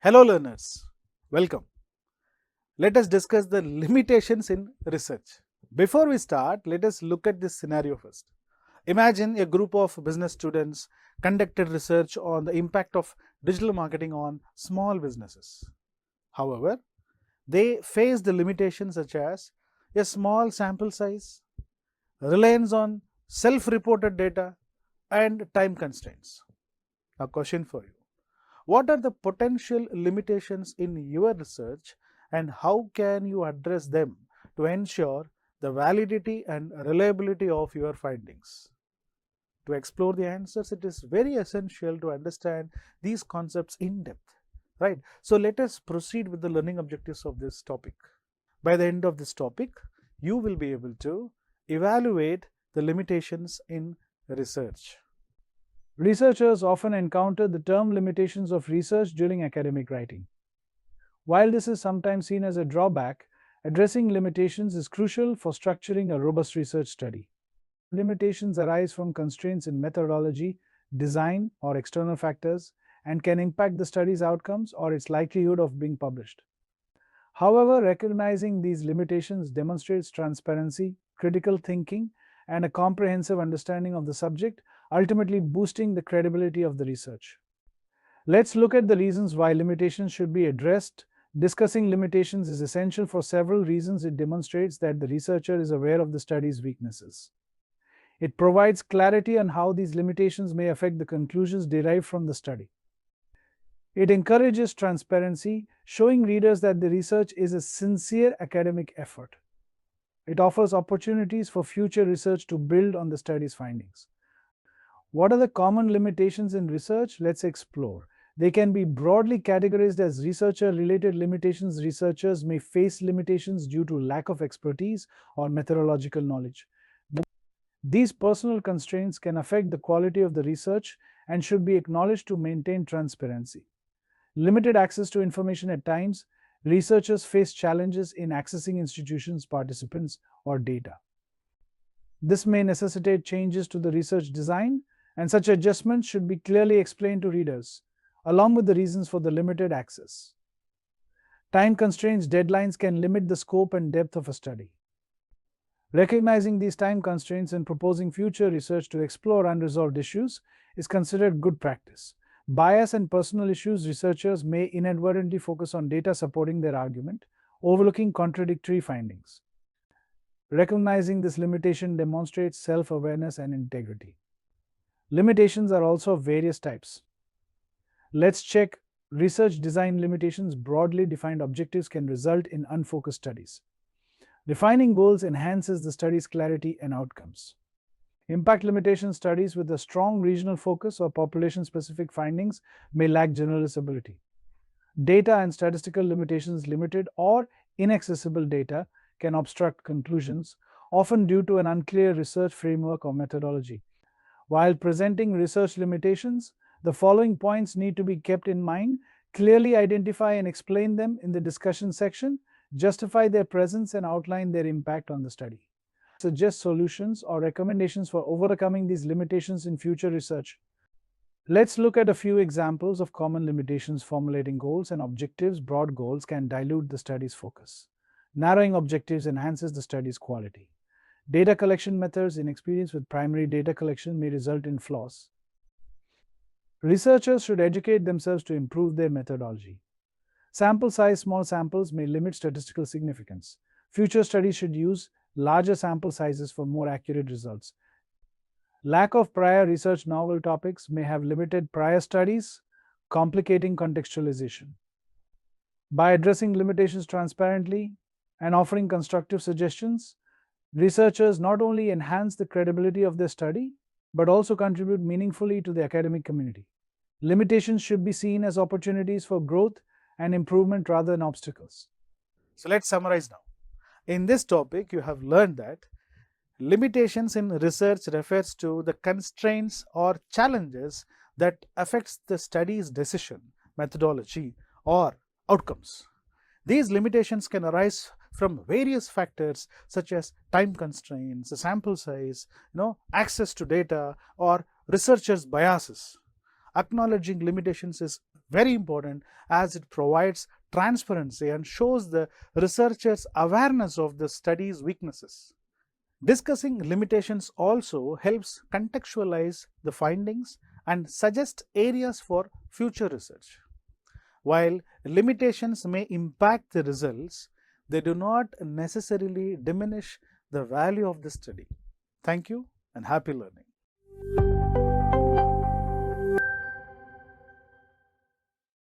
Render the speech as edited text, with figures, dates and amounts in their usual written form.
Hello learners, welcome. Let us discuss the limitations in research. Before we start, let us look at this scenario first. Imagine a group of business students conducted research on the impact of digital marketing on small businesses. However, they face the limitations such as a small sample size, reliance on self-reported data, and time constraints. A question for you. What are the potential limitations in your research and how can you address them to ensure the validity and reliability of your findings? To explore the answers, it is very essential to understand these concepts in depth, right? So let us proceed with the learning objectives of this topic. By the end of this topic, you will be able to evaluate the limitations in research. Researchers often encounter the term limitations of research during academic writing. While this is sometimes seen as a drawback, addressing limitations is crucial for structuring a robust research study. Limitations arise from constraints in methodology, design, or external factors, and can impact the study's outcomes or its likelihood of being published. However, recognizing these limitations demonstrates transparency, critical thinking, and a comprehensive understanding of the subject, ultimately boosting the credibility of the research. Let's look at the reasons why limitations should be addressed. Discussing limitations is essential for several reasons. It demonstrates that the researcher is aware of the study's weaknesses. It provides clarity on how these limitations may affect the conclusions derived from the study. It encourages transparency, showing readers that the research is a sincere academic effort. It offers opportunities for future research to build on the study's findings. What are the common limitations in research? Let's explore. They can be broadly categorized as researcher-related limitations. Researchers may face limitations due to lack of expertise or methodological knowledge. These personal constraints can affect the quality of the research and should be acknowledged to maintain transparency. Limited access to information at times. Researchers face challenges in accessing institutions, participants, or data. This may necessitate changes to the research design, and such adjustments should be clearly explained to readers, along with the reasons for the limited access. Time constraints, deadlines can limit the scope and depth of a study. Recognizing these time constraints and proposing future research to explore unresolved issues is considered good practice. Bias and personal issues. Researchers may inadvertently focus on data supporting their argument, overlooking contradictory findings. Recognizing this limitation demonstrates self-awareness and integrity. Limitations are also of various types. Let's check research design limitations. Broadly defined objectives can result in unfocused studies. Defining goals enhances the study's clarity and outcomes. Impact limitation. Studies with a strong regional focus or population-specific findings may lack generalizability. Data and statistical limitations. Limited or inaccessible data can obstruct conclusions, often due to an unclear research framework or methodology. While presenting research limitations, the following points need to be kept in mind. Clearly identify and explain them in the discussion section, justify their presence, and outline their impact on the study. Suggest solutions or recommendations for overcoming these limitations in future research. Let's look at a few examples of common limitations. Formulating goals and objectives. Broad goals can dilute the study's focus. Narrowing objectives enhances the study's quality. Data collection methods. Inexperience with primary data collection may result in flaws. Researchers should educate themselves to improve their methodology. Sample size. Small samples may limit statistical significance. Future studies should use larger sample sizes for more accurate results. Lack of prior research. Novel topics may have limited prior studies, complicating contextualization. By addressing limitations transparently and offering constructive suggestions, researchers not only enhance the credibility of their study, but also contribute meaningfully to the academic community. Limitations should be seen as opportunities for growth and improvement rather than obstacles. So let's summarize now. In this topic, you have learned that limitations in research refers to the constraints or challenges that affects the study's decision, methodology, or outcomes. These limitations can arise from various factors such as time constraints, sample size, access to data, or researchers' biases. Acknowledging limitations is very important as it provides transparency and shows the researchers' awareness of the study's weaknesses. Discussing limitations also helps contextualize the findings and suggest areas for future research. While limitations may impact the results, they do not necessarily diminish the value of the study. Thank you and happy learning.